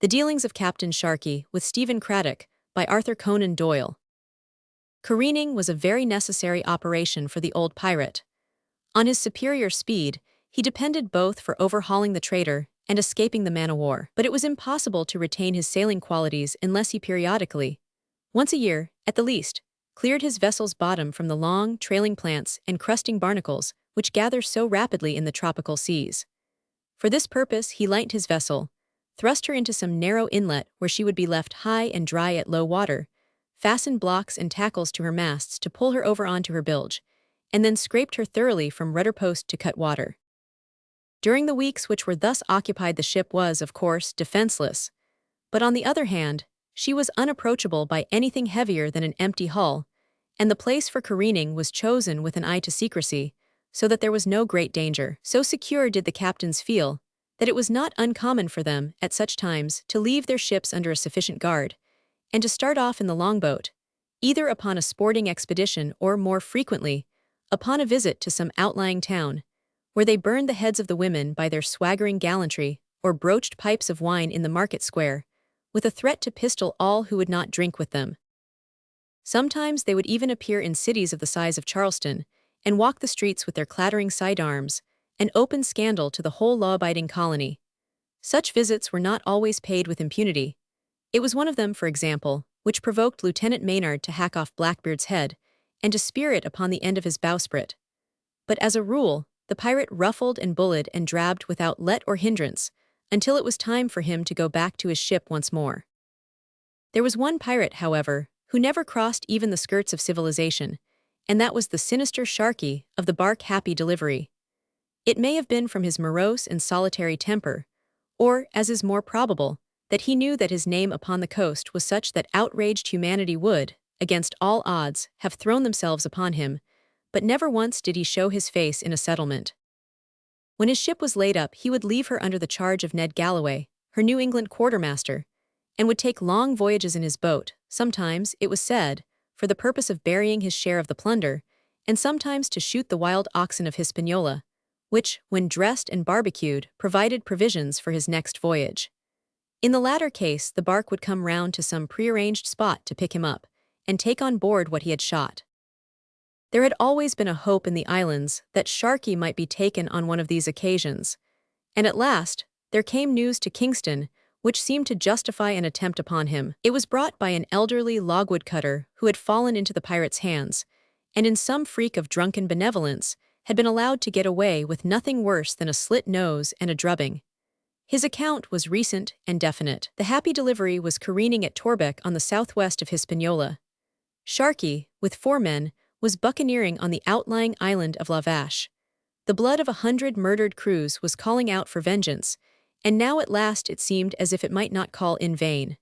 The Dealings of Captain Sharkey with Stephen Craddock by Arthur Conan Doyle. Careening was a very necessary operation for the old pirate. On his superior speed, he depended both for overhauling the trader and escaping the man-o'-war. But it was impossible to retain his sailing qualities unless he periodically, once a year, at the least, cleared his vessel's bottom from the long, trailing plants and crusting barnacles which gather so rapidly in the tropical seas. For this purpose he lightened his vessel, thrust her into some narrow inlet where she would be left high and dry at low water, fastened blocks and tackles to her masts to pull her over onto her bilge, and then scraped her thoroughly from rudder post to cut water. During the weeks which were thus occupied the ship was, of course, defenseless, but on the other hand, she was unapproachable by anything heavier than an empty hull, and the place for careening was chosen with an eye to secrecy, so that there was no great danger. So secure did the captains feel that it was not uncommon for them, at such times, to leave their ships under a sufficient guard, and to start off in the longboat, either upon a sporting expedition or, more frequently, upon a visit to some outlying town, where they burned the heads of the women by their swaggering gallantry or broached pipes of wine in the market square, with a threat to pistol all who would not drink with them. Sometimes they would even appear in cities of the size of Charleston, and walk the streets with their clattering sidearms, an open scandal to the whole law-abiding colony. Such visits were not always paid with impunity. It was one of them, for example, which provoked Lieutenant Maynard to hack off Blackbeard's head, and to spear it upon the end of his bowsprit. But as a rule, the pirate ruffled and bullied and drabbed without let or hindrance, until it was time for him to go back to his ship once more. There was one pirate, however, who never crossed even the skirts of civilization, and that was the sinister Sharkey of the bark Happy Delivery. It may have been from his morose and solitary temper, or, as is more probable, that he knew that his name upon the coast was such that outraged humanity would, against all odds, have thrown themselves upon him, but never once did he show his face in a settlement. When his ship was laid up, he would leave her under the charge of Ned Galloway, her New England quartermaster, and would take long voyages in his boat, sometimes, it was said, for the purpose of burying his share of the plunder, and sometimes to shoot the wild oxen of Hispaniola, which, when dressed and barbecued, provided provisions for his next voyage. In the latter case, the bark would come round to some prearranged spot to pick him up, and take on board what he had shot. There had always been a hope in the islands that Sharkey might be taken on one of these occasions, and at last, there came news to Kingston, which seemed to justify an attempt upon him. It was brought by an elderly logwood cutter who had fallen into the pirates' hands, and in some freak of drunken benevolence, had been allowed to get away with nothing worse than a slit nose and a drubbing. His account was recent and definite. The Happy Delivery was careening at Torbec on the southwest of Hispaniola. Sharkey, with 4 men, was buccaneering on the outlying island of La Vache. The blood of 100 murdered crews was calling out for vengeance, and now at last it seemed as if it might not call in vain.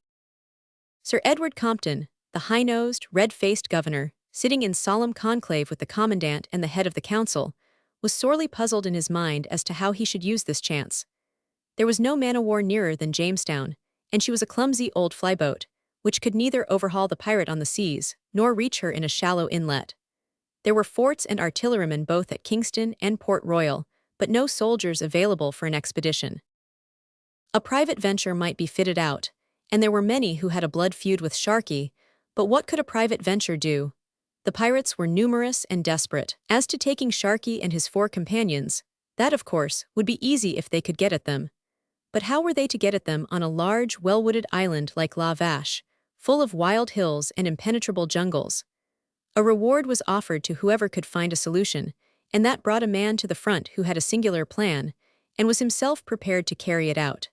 Sir Edward Compton, the high-nosed, red-faced governor, sitting in solemn conclave with the commandant and the head of the council, was sorely puzzled in his mind as to how he should use this chance. There was no man-o'-war nearer than Jamestown, and she was a clumsy old flyboat, which could neither overhaul the pirate on the seas, nor reach her in a shallow inlet. There were forts and artillerymen both at Kingston and Port Royal, but no soldiers available for an expedition. A private venture might be fitted out, and there were many who had a blood feud with Sharkey, but what could a private venture do? The pirates were numerous and desperate. As to taking Sharkey and his 4 companions, that, of course, would be easy if they could get at them. But how were they to get at them on a large, well-wooded island like La Vache, full of wild hills and impenetrable jungles? A reward was offered to whoever could find a solution, and that brought a man to the front who had a singular plan, and was himself prepared to carry it out.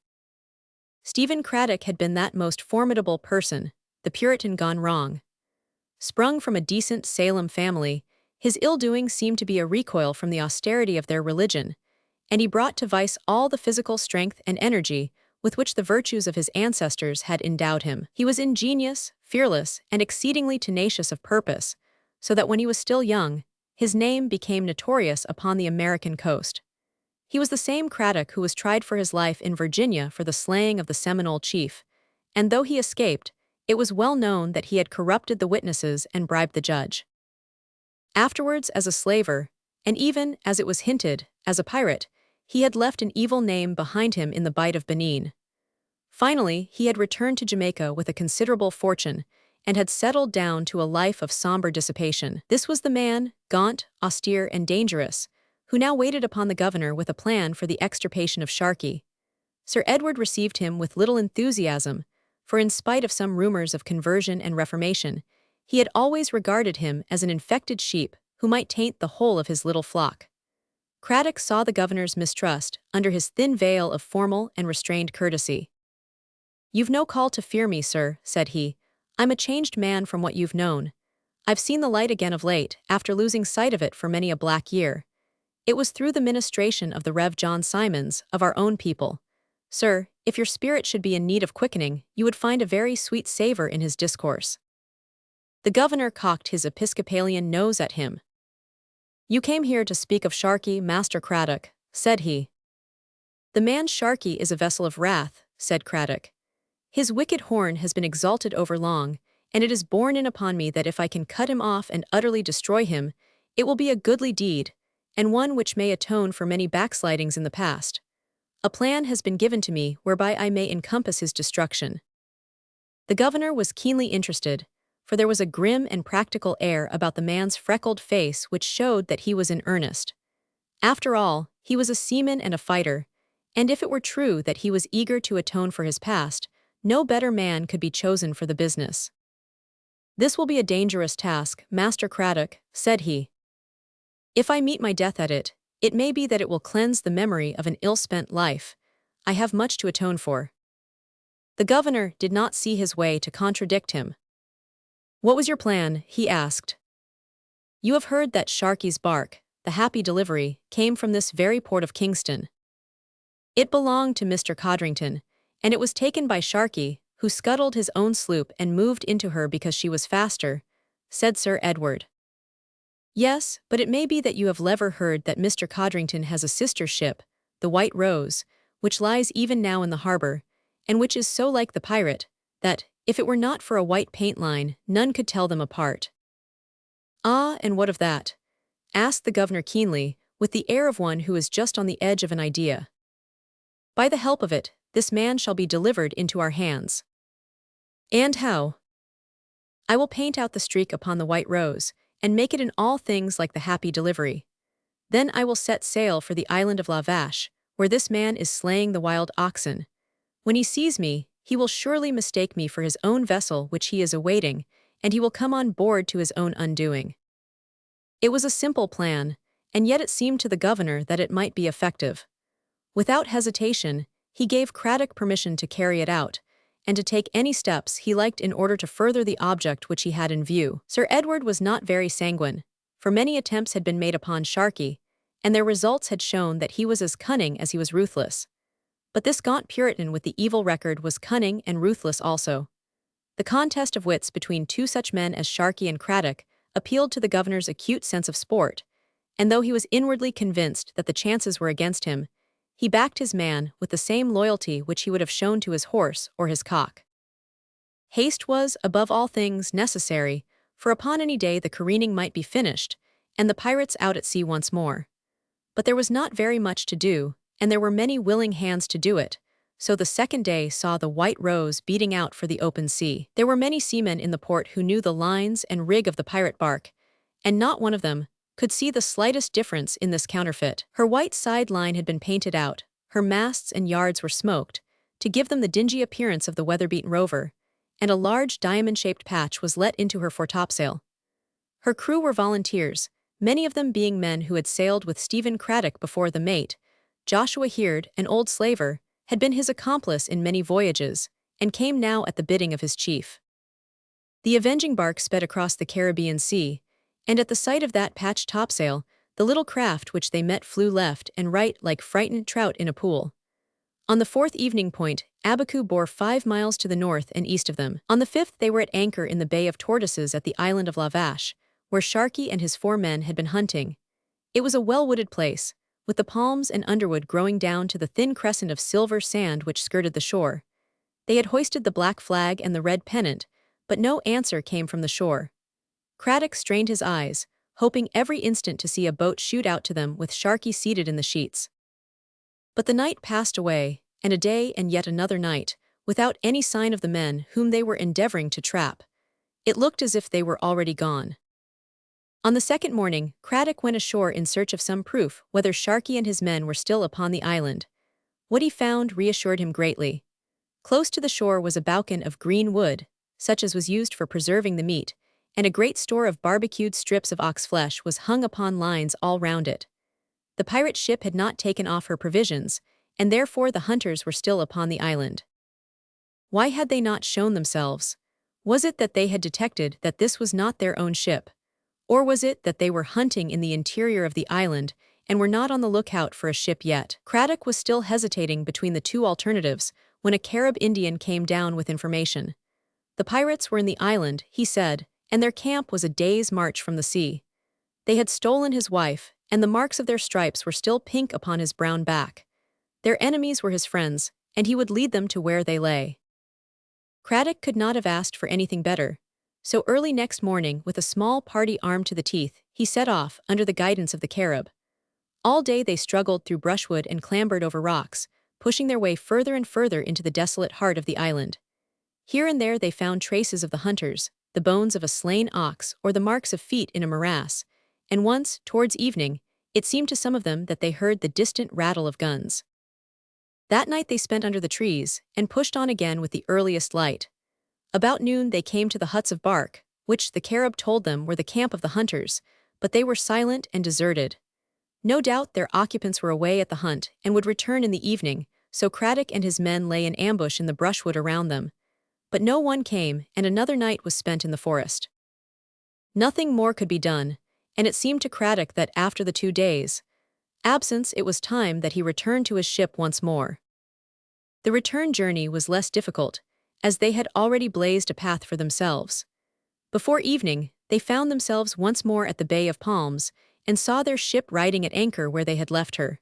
Stephen Craddock had been that most formidable person, the Puritan gone wrong. Sprung from a decent Salem family, his ill-doing seemed to be a recoil from the austerity of their religion, and he brought to vice all the physical strength and energy with which the virtues of his ancestors had endowed him. He was ingenious, fearless, and exceedingly tenacious of purpose, so that when he was still young, his name became notorious upon the American coast. He was the same Craddock who was tried for his life in Virginia for the slaying of the Seminole chief, and though he escaped, it was well known that he had corrupted the witnesses and bribed the judge. Afterwards, as a slaver, and even, as it was hinted, as a pirate, he had left an evil name behind him in the Bight of Benin. Finally, he had returned to Jamaica with a considerable fortune and had settled down to a life of somber dissipation. This was the man, gaunt, austere, and dangerous, who now waited upon the governor with a plan for the extirpation of Sharkey. Sir Edward received him with little enthusiasm, for in spite of some rumors of conversion and reformation, he had always regarded him as an infected sheep who might taint the whole of his little flock. Craddock saw the governor's mistrust under his thin veil of formal and restrained courtesy. "You've no call to fear me, sir," said he. "I'm a changed man from what you've known. I've seen the light again of late, after losing sight of it for many a black year. It was through the ministration of the Rev. John Simons, of our own people. Sir, if your spirit should be in need of quickening, you would find a very sweet savor in his discourse." The governor cocked his Episcopalian nose at him. "You came here to speak of Sharkey, Master Craddock," said he. "The man Sharkey is a vessel of wrath," said Craddock. "His wicked horn has been exalted overlong, and it is borne in upon me that if I can cut him off and utterly destroy him, it will be a goodly deed, and one which may atone for many backslidings in the past. A plan has been given to me whereby I may encompass his destruction." The governor was keenly interested, for there was a grim and practical air about the man's freckled face which showed that he was in earnest. After all, he was a seaman and a fighter, and if it were true that he was eager to atone for his past, no better man could be chosen for the business. "This will be a dangerous task, Master Craddock," said he. "If I meet my death at it, it may be that it will cleanse the memory of an ill-spent life. I have much to atone for." The governor did not see his way to contradict him. "What was your plan?" he asked. "You have heard that Sharkey's bark, the Happy Delivery, came from this very port of Kingston. It belonged to Mr. Codrington, and it was taken by Sharkey, who scuttled his own sloop and moved into her because she was faster," said Sir Edward. "Yes, but it may be that you have never heard that Mr. Codrington has a sister ship, the White Rose, which lies even now in the harbor, and which is so like the pirate, that, if it were not for a white paint line, none could tell them apart." "Ah, and what of that?" asked the governor keenly, with the air of one who is just on the edge of an idea. "By the help of it, this man shall be delivered into our hands." "And how?" "I will paint out the streak upon the White Rose, and make it in all things like the Happy Delivery. Then I will set sail for the island of La Vache, where this man is slaying the wild oxen. When he sees me, he will surely mistake me for his own vessel which he is awaiting, and he will come on board to his own undoing." It was a simple plan, and yet it seemed to the governor that it might be effective. Without hesitation, he gave Craddock permission to carry it out, and to take any steps he liked in order to further the object which he had in view. Sir Edward was not very sanguine, for many attempts had been made upon Sharkey, and their results had shown that he was as cunning as he was ruthless. But this gaunt Puritan with the evil record was cunning and ruthless also. The contest of wits between two such men as Sharkey and Craddock appealed to the governor's acute sense of sport, and though he was inwardly convinced that the chances were against him, he backed his man with the same loyalty which he would have shown to his horse or his cock. Haste was, above all things, necessary, for upon any day the careening might be finished, and the pirates out at sea once more. But there was not very much to do, and there were many willing hands to do it, so the second day saw the White Rose beating out for the open sea. There were many seamen in the port who knew the lines and rig of the pirate bark, and not one of them could see the slightest difference in this counterfeit. Her white side line had been painted out, her masts and yards were smoked, to give them the dingy appearance of the weather-beaten rover, and a large diamond-shaped patch was let into her foretopsail. Her crew were volunteers, many of them being men who had sailed with Stephen Craddock before. The mate, Joshua Heard, an old slaver, had been his accomplice in many voyages, and came now at the bidding of his chief. The avenging bark sped across the Caribbean Sea, and at the sight of that patched topsail, the little craft which they met flew left and right like frightened trout in a pool. On the fourth evening point, Abaku bore 5 miles to the north and east of them. On the fifth they were at anchor in the Bay of Tortoises at the island of La Vache, where Sharkey and his 4 men had been hunting. It was a well-wooded place, with the palms and underwood growing down to the thin crescent of silver sand which skirted the shore. They had hoisted the black flag and the red pennant, but no answer came from the shore. Craddock strained his eyes, hoping every instant to see a boat shoot out to them with Sharkey seated in the sheets. But the night passed away, and a day and yet another night, without any sign of the men whom they were endeavoring to trap. It looked as if they were already gone. On the second morning, Craddock went ashore in search of some proof whether Sharkey and his men were still upon the island. What he found reassured him greatly. Close to the shore was a boucan of green wood, such as was used for preserving the meat, and a great store of barbecued strips of ox flesh was hung upon lines all round it. The pirate ship had not taken off her provisions, and therefore the hunters were still upon the island. Why had they not shown themselves? Was it that they had detected that this was not their own ship? Or was it that they were hunting in the interior of the island and were not on the lookout for a ship yet? Craddock was still hesitating between the two alternatives when a Carib Indian came down with information. The pirates were in the island, he said, and their camp was a day's march from the sea. They had stolen his wife, and the marks of their stripes were still pink upon his brown back. Their enemies were his friends, and he would lead them to where they lay. Craddock could not have asked for anything better. So early next morning, with a small party armed to the teeth, he set off, under the guidance of the Carib. All day they struggled through brushwood and clambered over rocks, pushing their way further and further into the desolate heart of the island. Here and there they found traces of the hunters, the bones of a slain ox or the marks of feet in a morass, and once, towards evening, it seemed to some of them that they heard the distant rattle of guns. That night they spent under the trees, and pushed on again with the earliest light. About noon they came to the huts of bark, which the Carib told them were the camp of the hunters, but they were silent and deserted. No doubt their occupants were away at the hunt and would return in the evening, so Craddock and his men lay in ambush in the brushwood around them. But no one came, and another night was spent in the forest. Nothing more could be done, and it seemed to Craddock that after the 2 days' absence it was time that he returned to his ship once more. The return journey was less difficult, as they had already blazed a path for themselves. Before evening, they found themselves once more at the Bay of Palms, and saw their ship riding at anchor where they had left her.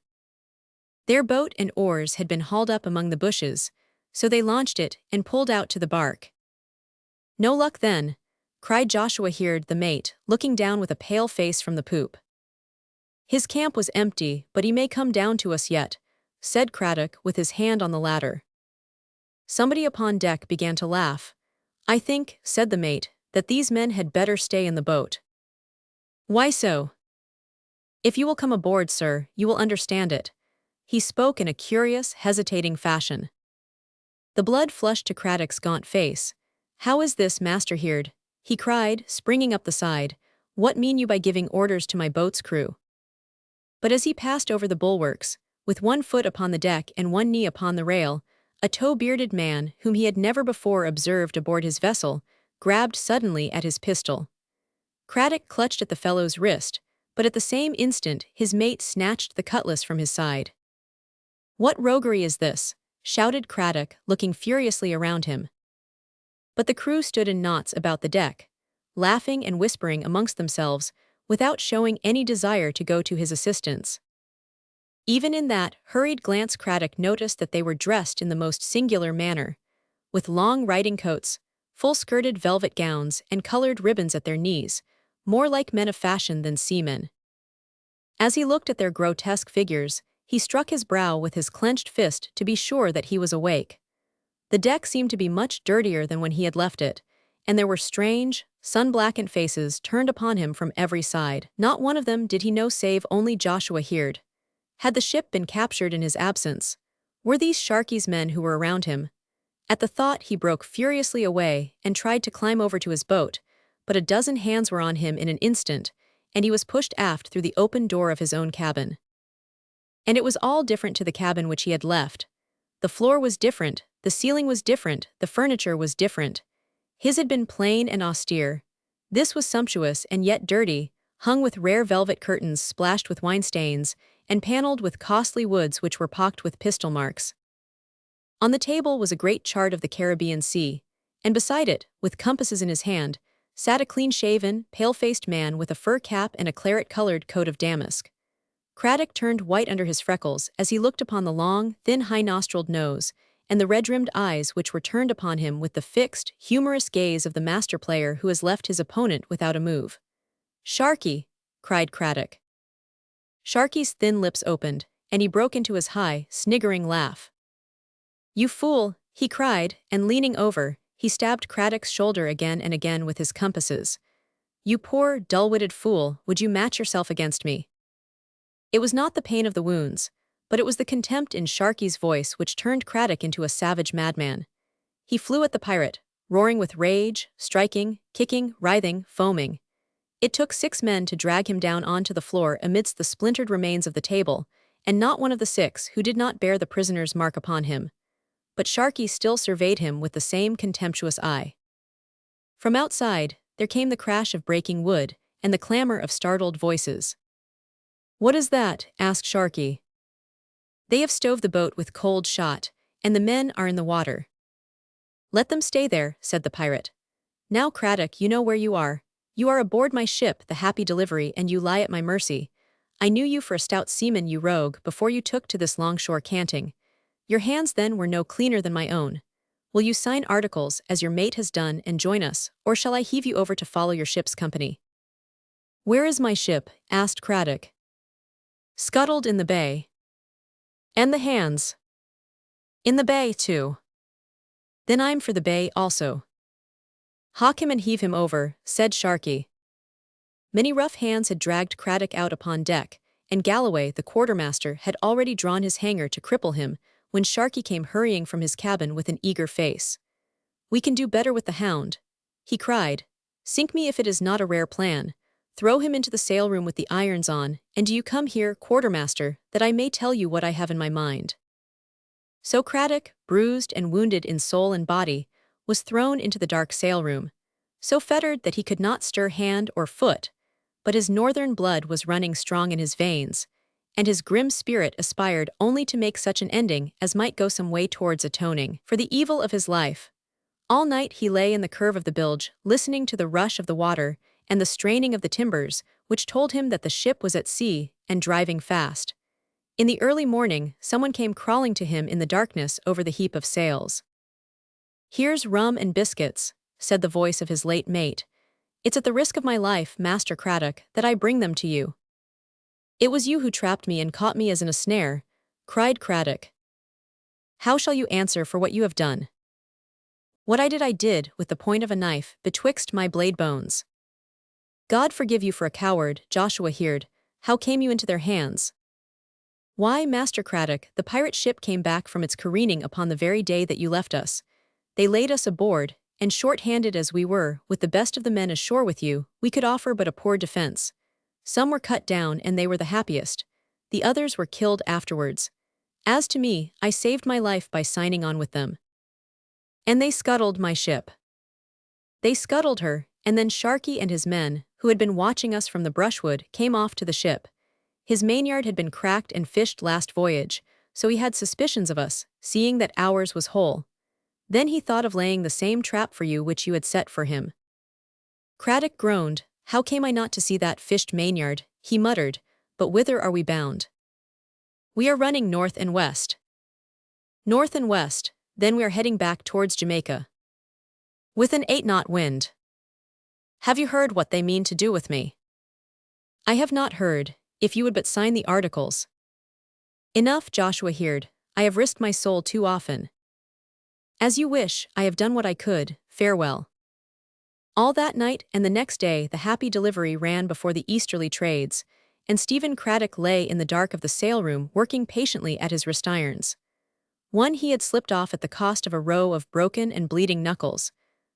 Their boat and oars had been hauled up among the bushes, so they launched it and pulled out to the bark. "No luck then," cried Joshua Heard, the mate, looking down with a pale face from the poop. "His camp was empty, but he may come down to us yet," said Craddock with his hand on the ladder. Somebody upon deck began to laugh. "I think," said the mate, "that these men had better stay in the boat." "Why so?" "If you will come aboard, sir, you will understand it." He spoke in a curious, hesitating fashion. The blood flushed to Craddock's gaunt face. "How is this, Master Heard?" he cried, springing up the side. "What mean you by giving orders to my boat's crew?" But as he passed over the bulwarks, with one foot upon the deck and one knee upon the rail, a tow-bearded man, whom he had never before observed aboard his vessel, grabbed suddenly at his pistol. Craddock clutched at the fellow's wrist, but at the same instant his mate snatched the cutlass from his side. "What roguery is this?" shouted Craddock, looking furiously around him. But the crew stood in knots about the deck, laughing and whispering amongst themselves, without showing any desire to go to his assistance. Even in that hurried glance Craddock noticed that they were dressed in the most singular manner, with long riding coats, full-skirted velvet gowns, and colored ribbons at their knees, more like men of fashion than seamen. As he looked at their grotesque figures, he struck his brow with his clenched fist to be sure that he was awake. The deck seemed to be much dirtier than when he had left it, and there were strange, sun-blackened faces turned upon him from every side. Not one of them did he know save only Joshua Heard. Had the ship been captured in his absence? Were these Sharkey's men who were around him? At the thought he broke furiously away and tried to climb over to his boat, but a dozen hands were on him in an instant, and he was pushed aft through the open door of his own cabin. And it was all different to the cabin which he had left. The floor was different, the ceiling was different, the furniture was different. His had been plain and austere. This was sumptuous and yet dirty, hung with rare velvet curtains splashed with wine stains, and paneled with costly woods which were pocked with pistol marks. On the table was a great chart of the Caribbean Sea, and beside it, with compasses in his hand, sat a clean-shaven, pale-faced man with a fur cap and a claret-colored coat of damask. Craddock turned white under his freckles as he looked upon the long, thin high-nostriled nose, and the red-rimmed eyes which were turned upon him with the fixed, humorous gaze of the master player who has left his opponent without a move. "Sharkey!" cried Craddock. Sharkey's thin lips opened, and he broke into his high, sniggering laugh. "You fool!" he cried, and leaning over, he stabbed Craddock's shoulder again and again with his compasses. "You poor, dull-witted fool, would you match yourself against me?" It was not the pain of the wounds, but it was the contempt in Sharkey's voice which turned Craddock into a savage madman. He flew at the pirate, roaring with rage, striking, kicking, writhing, foaming. It took 6 men to drag him down onto the floor amidst the splintered remains of the table, and not one of the 6 who did not bear the prisoner's mark upon him. But Sharkey still surveyed him with the same contemptuous eye. From outside, there came the crash of breaking wood and the clamor of startled voices. "What is that?" asked Sharkey. "They have stove the boat with cold shot, and the men are in the water." "Let them stay there," said the pirate. "Now, Craddock, you know where you are. You are aboard my ship, the Happy Delivery, and you lie at my mercy. I knew you for a stout seaman, you rogue, before you took to this longshore canting. Your hands then were no cleaner than my own. Will you sign articles, as your mate has done, and join us, or shall I heave you over to follow your ship's company?" "Where is my ship?" asked Craddock. "Scuttled in the bay." "And the hands?" "In the bay, too." "Then I'm for the bay also." "Hawk him and heave him over," said Sharkey. Many rough hands had dragged Craddock out upon deck, and Galloway, the quartermaster, had already drawn his hanger to cripple him, when Sharkey came hurrying from his cabin with an eager face. "We can do better with the hound," he cried. "Sink me if it is not a rare plan. Throw him into the sail-room with the irons on, and do you come here, quartermaster, that I may tell you what I have in my mind." So Craddock, bruised and wounded in soul and body, was thrown into the dark sail-room, so fettered that he could not stir hand or foot, but his northern blood was running strong in his veins, and his grim spirit aspired only to make such an ending as might go some way towards atoning for the evil of his life. All night he lay in the curve of the bilge, listening to the rush of the water and the straining of the timbers, which told him that the ship was at sea and driving fast. In the early morning, someone came crawling to him in the darkness over the heap of sails. "Here's rum and biscuits," said the voice of his late mate. "It's at the risk of my life, Master Craddock, that I bring them to you." "It was you who trapped me and caught me as in a snare," cried Craddock. "How shall you answer for what you have done?" "What I did, with the point of a knife, betwixt my blade bones." "God forgive you for a coward, Joshua Heard. How came you into their hands?" "Why, Master Craddock, the pirate ship came back from its careening upon the very day that you left us. They laid us aboard, and short-handed as we were, with the best of the men ashore with you, we could offer but a poor defense. Some were cut down and they were the happiest. The others were killed afterwards. As to me, I saved my life by signing on with them." "And they scuttled my ship." "They scuttled her, and then Sharkey and his men, who had been watching us from the brushwood, came off to the ship. His mainyard had been cracked and fished last voyage, so he had suspicions of us, seeing that ours was whole. Then he thought of laying the same trap for you which you had set for him." Craddock groaned. "How came I not to see that fished mainyard?" he muttered. "But whither are we bound?" "We are running north and west." "North and west, then we are heading back towards Jamaica." "With an 8-knot wind." "Have you heard what they mean to do with me?" "I have not heard, if you would but sign the articles." "Enough, Joshua Heard. I have risked my soul too often." "As you wish, I have done what I could. Farewell." All that night and the next day the Happy Delivery ran before the easterly trades, and Stephen Craddock lay in the dark of the sail-room working patiently at his wrist irons. One he had slipped off at the cost of a row of broken and bleeding knuckles,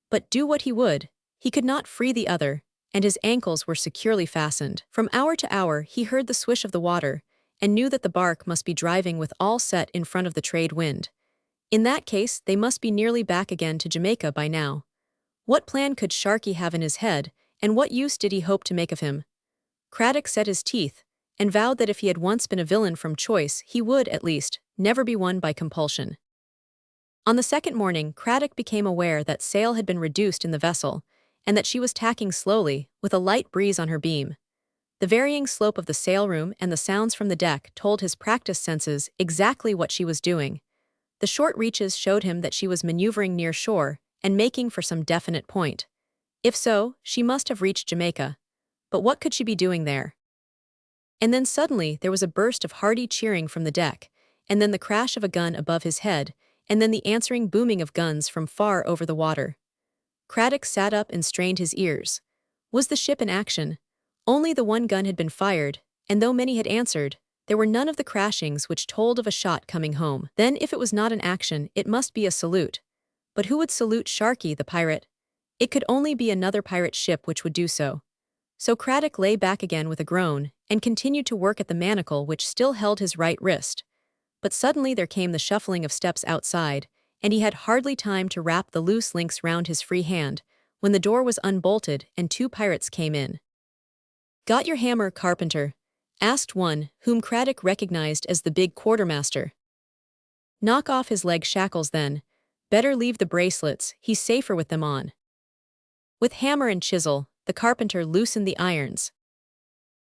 but do what he would, he could not free the other, and his ankles were securely fastened. From hour to hour he heard the swish of the water, and knew that the bark must be driving with all set in front of the trade wind. In that case they must be nearly back again to Jamaica by now. What plan could Sharkey have in his head, and what use did he hope to make of him? Craddock set his teeth, and vowed that if he had once been a villain from choice he would, at least, never be one by compulsion. On the second morning Craddock became aware that sail had been reduced in the vessel, and that she was tacking slowly, with a light breeze on her beam. The varying slope of the sail-room and the sounds from the deck told his practiced senses exactly what she was doing. The short reaches showed him that she was maneuvering near shore and making for some definite point. If so, she must have reached Jamaica. But what could she be doing there? And then suddenly there was a burst of hearty cheering from the deck, and then the crash of a gun above his head, and then the answering booming of guns from far over the water. Craddock sat up and strained his ears. Was the ship in action? Only the one gun had been fired, and though many had answered, there were none of the crashings which told of a shot coming home. Then if it was not an action, it must be a salute. But who would salute Sharkey the pirate? It could only be another pirate ship which would do so. So Craddock lay back again with a groan, and continued to work at the manacle which still held his right wrist. But suddenly there came the shuffling of steps outside, and he had hardly time to wrap the loose links round his free hand, when the door was unbolted and two pirates came in. "Got your hammer, carpenter?" asked one, whom Craddock recognized as the big quartermaster. "Knock off his leg shackles then. Better leave the bracelets, he's safer with them on." With hammer and chisel, the carpenter loosened the irons.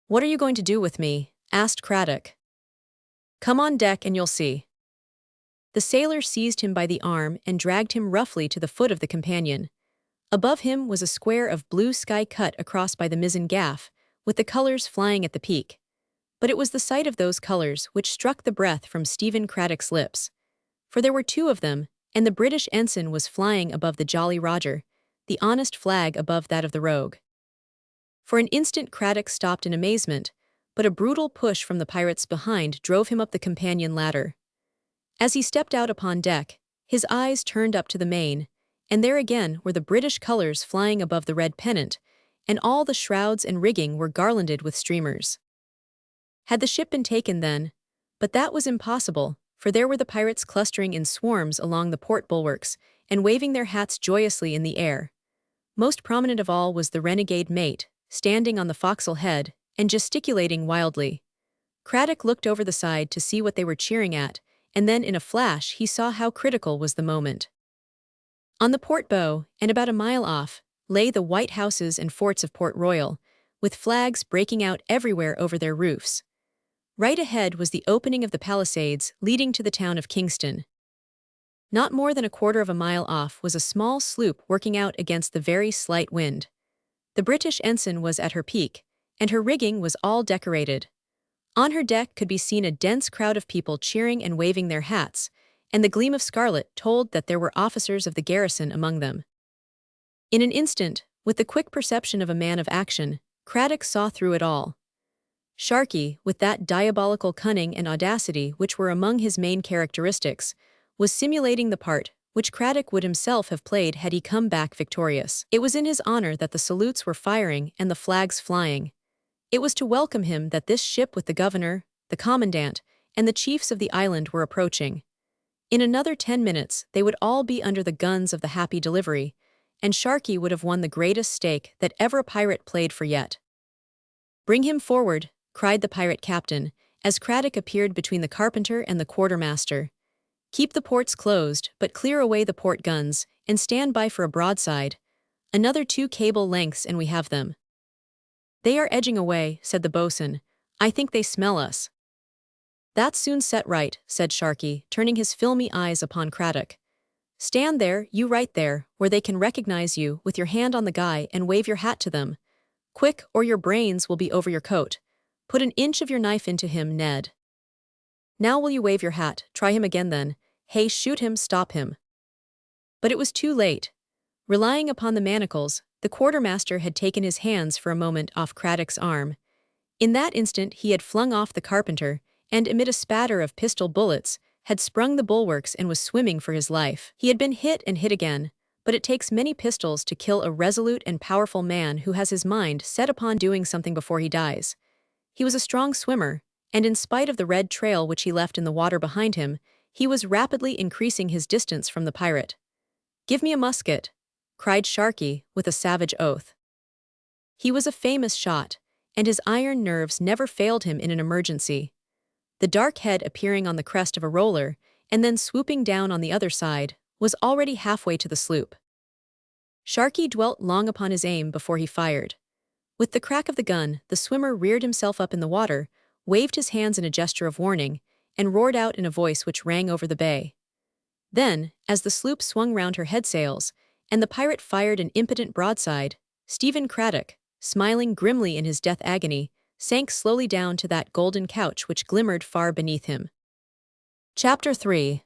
"What are you going to do with me?" asked Craddock. "Come on deck and you'll see." The sailor seized him by the arm and dragged him roughly to the foot of the companion. Above him was a square of blue sky cut across by the mizzen gaff, with the colors flying at the peak. But it was the sight of those colors which struck the breath from Stephen Craddock's lips. For there were two of them, and the British ensign was flying above the Jolly Roger, the honest flag above that of the rogue. For an instant Craddock stopped in amazement, but a brutal push from the pirates behind drove him up the companion ladder. As he stepped out upon deck, his eyes turned up to the main, and there again were the British colors flying above the red pennant, and all the shrouds and rigging were garlanded with streamers. Had the ship been taken then? But that was impossible, for there were the pirates clustering in swarms along the port bulwarks, and waving their hats joyously in the air. Most prominent of all was the renegade mate, standing on the forecastle head, and gesticulating wildly. Craddock looked over the side to see what they were cheering at, and then in a flash he saw how critical was the moment. On the port bow, and about a mile off, lay the white houses and forts of Port Royal, with flags breaking out everywhere over their roofs. Right ahead was the opening of the palisades leading to the town of Kingston. Not more than a quarter of a mile off was a small sloop working out against the very slight wind. The British ensign was at her peak, and her rigging was all decorated. On her deck could be seen a dense crowd of people cheering and waving their hats, and the gleam of scarlet told that there were officers of the garrison among them. In an instant, with the quick perception of a man of action, Craddock saw through it all. Sharkey, with that diabolical cunning and audacity which were among his main characteristics, was simulating the part which Craddock would himself have played had he come back victorious. It was in his honor that the salutes were firing and the flags flying. It was to welcome him that this ship with the governor, the commandant, and the chiefs of the island were approaching. In another 10 minutes they would all be under the guns of the Happy Delivery, and Sharkey would have won the greatest stake that ever a pirate played for yet. "Bring him forward," cried the pirate captain, as Craddock appeared between the carpenter and the quartermaster. "Keep the ports closed, but clear away the port guns, and stand by for a broadside. Another 2 cable lengths and we have them." "They are edging away," said the boatswain. "I think they smell us." "That's soon set right," said Sharkey, turning his filmy eyes upon Craddock. "Stand there, you right there, where they can recognize you, with your hand on the guy, and wave your hat to them. Quick, or your brains will be over your coat. Put an inch of your knife into him, Ned. Now will you wave your hat? Try him again then. Hey, shoot him, stop him." But it was too late. Relying upon the manacles, the quartermaster had taken his hands for a moment off Craddock's arm. In that instant he had flung off the carpenter, and amid a spatter of pistol bullets, had sprung the bulwarks and was swimming for his life. He had been hit and hit again, but it takes many pistols to kill a resolute and powerful man who has his mind set upon doing something before he dies. He was a strong swimmer, and in spite of the red trail which he left in the water behind him, he was rapidly increasing his distance from the pirate. "Give me a musket," cried Sharkey, with a savage oath. He was a famous shot, and his iron nerves never failed him in an emergency. The dark head appearing on the crest of a roller, and then swooping down on the other side, was already halfway to the sloop. Sharkey dwelt long upon his aim before he fired. With the crack of the gun, the swimmer reared himself up in the water, waved his hands in a gesture of warning, and roared out in a voice which rang over the bay. Then, as the sloop swung round her headsails, and the pirate fired an impotent broadside, Stephen Craddock, smiling grimly in his death agony, sank slowly down to that golden couch which glimmered far beneath him. Chapter 3.